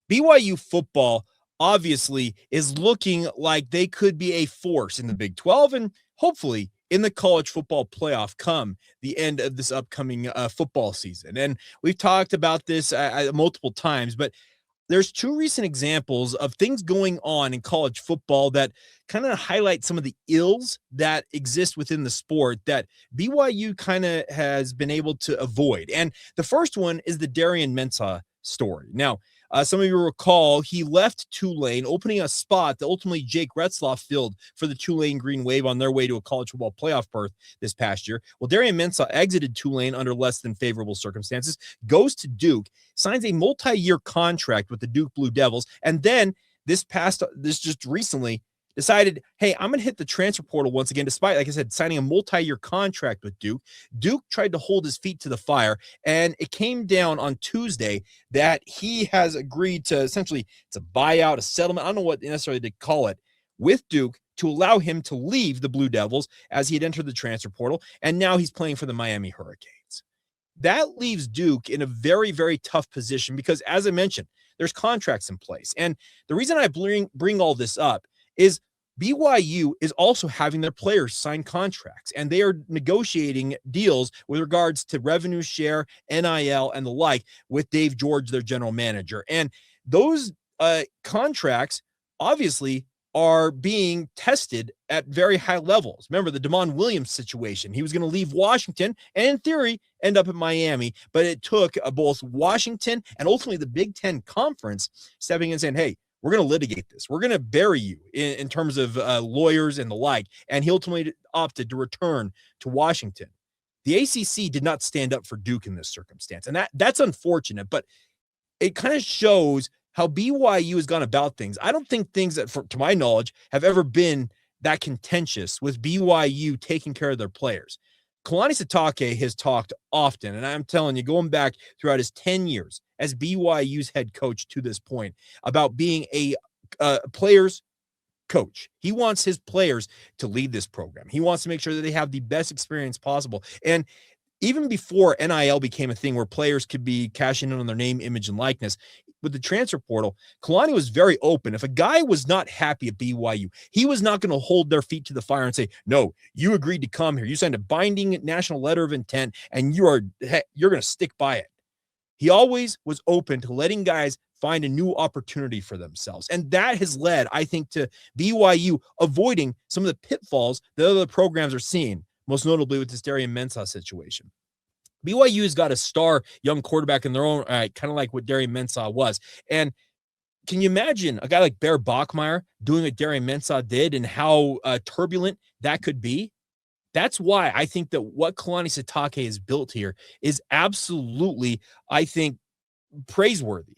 BYU football obviously is looking like they could be a force in the Big 12 and hopefully in the college football playoff come the end of this upcoming football season. And we've talked about this multiple times, but there's two recent examples of things going on in college football that kind of highlight some of the ills that exist within the sport that BYU kind of has been able to avoid. And the first one is the Darian Mensah story. Now, some of you recall he left Tulane, opening a spot that ultimately Jake Retzloff filled for the Tulane Green Wave on their way to a college football playoff berth this past year. Well, Darian Mensah exited Tulane under less than favorable circumstances, goes to Duke, signs a multi-year contract with the Duke Blue Devils, and then this just recently decided, hey, I'm going to hit the transfer portal once again, despite, like I said, signing a multi-year contract with Duke. Duke tried to hold his feet to the fire, and it came down on Tuesday that he has agreed to essentially, it's a buyout, a settlement, I don't know what necessarily to call it, with Duke to allow him to leave the Blue Devils as he had entered the transfer portal, and now he's playing for the Miami Hurricanes. That leaves Duke in a very, very tough position because, as I mentioned, there's contracts in place. And the reason I bring all this up is BYU is also having their players sign contracts, and they are negotiating deals with regards to revenue share, NIL, and the like with Dave George, their general manager. And those contracts obviously are being tested at very high levels. Remember the Damon Williams situation. He was going to leave Washington and in theory end up in Miami, but it took both Washington and ultimately the Big Ten Conference stepping in and saying, hey, we're going to litigate this. We're going to bury you in terms of lawyers and the like. And he ultimately opted to return to Washington. The ACC did not stand up for Duke in this circumstance. And that's unfortunate, but it kind of shows how BYU has gone about things. I don't think things that, to my knowledge, have ever been that contentious with BYU taking care of their players. Kalani Sitake has talked often, and I'm telling you, going back throughout his 10 years as BYU's head coach to this point, about being a player's coach. He wants his players to lead this program. He wants to make sure that they have the best experience possible. And even before NIL became a thing where players could be cashing in on their name, image, and likeness, with the transfer portal, Kalani was very open. If a guy was not happy at BYU, he was not going to hold their feet to the fire and say, no, you agreed to come here. You signed a binding national letter of intent, and you're going to stick by it. He always was open to letting guys find a new opportunity for themselves. And that has led, I think, to BYU avoiding some of the pitfalls that other programs are seeing, most notably with this Darian Mensah situation. BYU's got a star young quarterback in their own right, kind of like what Darian Mensah was. And can you imagine a guy like Bear Bachmeier doing what Darian Mensah did and how turbulent that could be? That's why I think that what Kalani Sitake has built here is absolutely, I think, praiseworthy.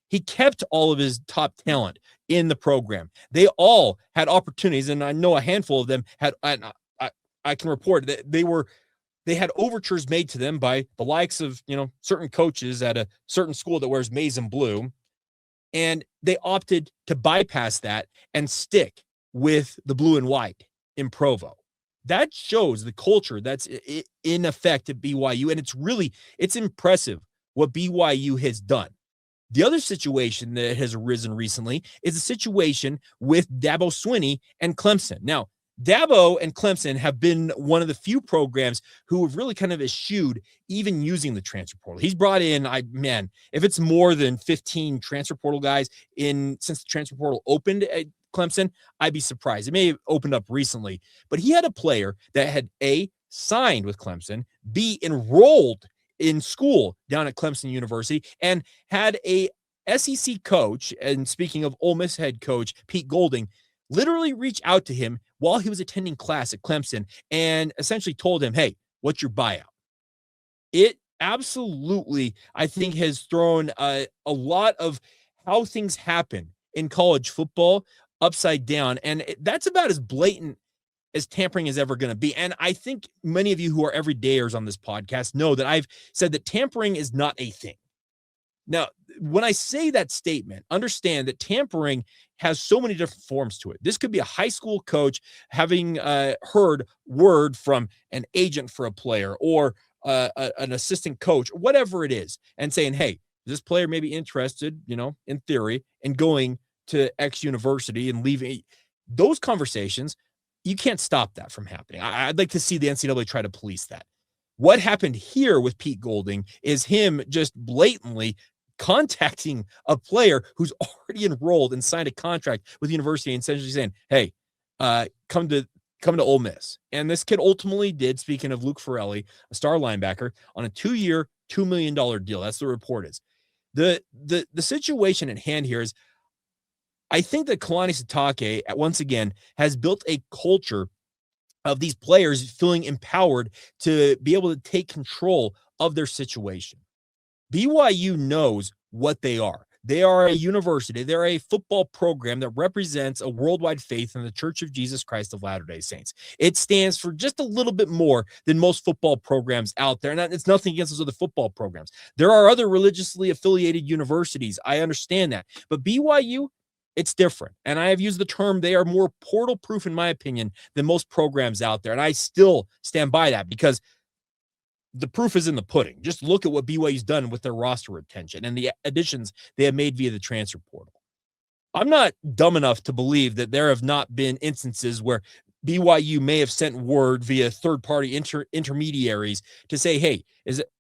He kept all of his top talent in the program. They all had opportunities, and I know a handful of them had, I can report that they had overtures made to them by the likes of, certain coaches at a certain school that wears maize and blue. And they opted to bypass that and stick with the blue and white in Provo. That shows the culture that's in effect at BYU. And it's impressive what BYU has done. The other situation that has arisen recently is a situation with Dabo Swinney and Clemson. Now, Dabo and Clemson have been one of the few programs who have really kind of eschewed even using the transfer portal. He's brought in, if it's more than 15 transfer portal guys since the transfer portal opened at Clemson, I'd be surprised. It may have opened up recently, but he had a player that had A, signed with Clemson, B, enrolled in school down at Clemson University, and had a SEC coach, and speaking of Ole Miss head coach Pete Golding, literally reach out to him while he was attending class at Clemson and essentially told him, hey, what's your buyout? It absolutely, I think, has thrown a lot of how things happen in college football upside down. And that's about as blatant as tampering is ever going to be. And I think many of you who are everydayers on this podcast know that I've said that tampering is not a thing. Now, when I say that statement, understand that tampering has so many different forms to it. This could be a high school coach having heard word from an agent for a player or an assistant coach, or whatever it is, and saying, hey, this player may be interested, in theory, in going to X university and leaving. Those conversations, you can't stop that from happening. I'd like to see the NCAA try to police that. What happened here with Pete Golding is him just blatantly contacting a player who's already enrolled and signed a contract with the university and essentially saying, hey, come to Ole Miss. And this kid ultimately did, speaking of Luke Farrelly, a star linebacker, on a 2-year, $2 million deal. That's the report is. The situation at hand here is, I think that Kalani Sitake, once again, has built a culture of these players feeling empowered to be able to take control of their situation. BYU knows what they are. They are a university. They're a football program that represents a worldwide faith in the Church of Jesus Christ of Latter-day Saints. It stands for just a little bit more than most football programs out there. And it's nothing against those other football programs. There are other religiously affiliated universities. I understand that. But BYU, it's different. And I have used the term, they are more portal proof, in my opinion, than most programs out there. And I still stand by that because the proof is in the pudding. Just look at what BYU's done with their roster retention and the additions they have made via the transfer portal. I'm not dumb enough to believe that there have not been instances where BYU may have sent word via third-party intermediaries to say, hey, is it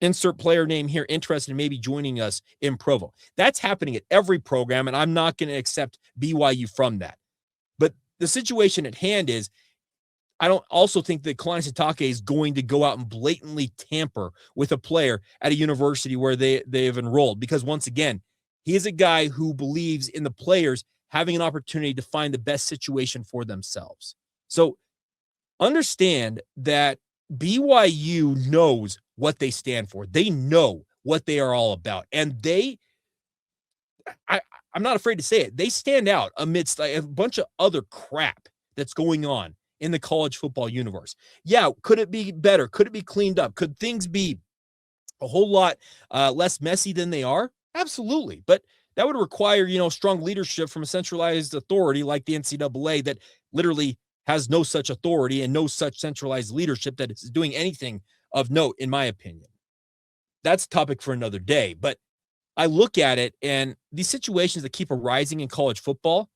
insert player name here interested in maybe joining us in Provo? That's happening at every program, and I'm not going to accept BYU from that. But the situation at hand is, I don't also think that Kalani Sitake is going to go out and blatantly tamper with a player at a university where they have enrolled, because once again, he is a guy who believes in the players having an opportunity to find the best situation for themselves. So understand that BYU knows what they stand for. They know what they are all about. And I'm not afraid to say it, they stand out amidst a bunch of other crap that's going on in the college football universe. Yeah, could it be better? Could it be cleaned up? Could things be a whole lot less messy than they are? Absolutely. But that would require, strong leadership from a centralized authority like the NCAA that literally has no such authority and no such centralized leadership that is doing anything of note, in my opinion. That's a topic for another day. But I look at it, and these situations that keep arising in college football,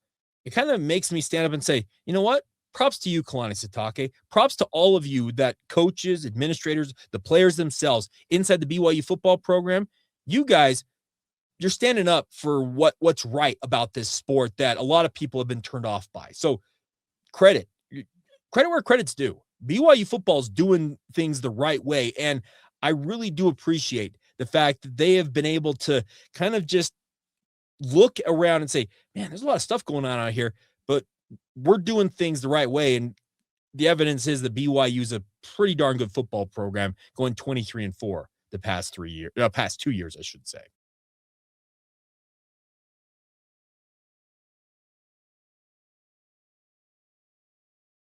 it kind of makes me stand up and say, you know what? Props to you, Kalani Sitake. Props to all of you, that coaches, administrators, the players themselves inside the BYU football program. You guys, you're standing up for what's right about this sport that a lot of people have been turned off by. So credit where credit's due. BYU football is doing things the right way. And I really do appreciate the fact that they have been able to kind of just look around and say, man, there's a lot of stuff going on out here, but we're doing things the right way. And the evidence is that BYU is a pretty darn good football program, going 23-4 the past 2 years, I should say.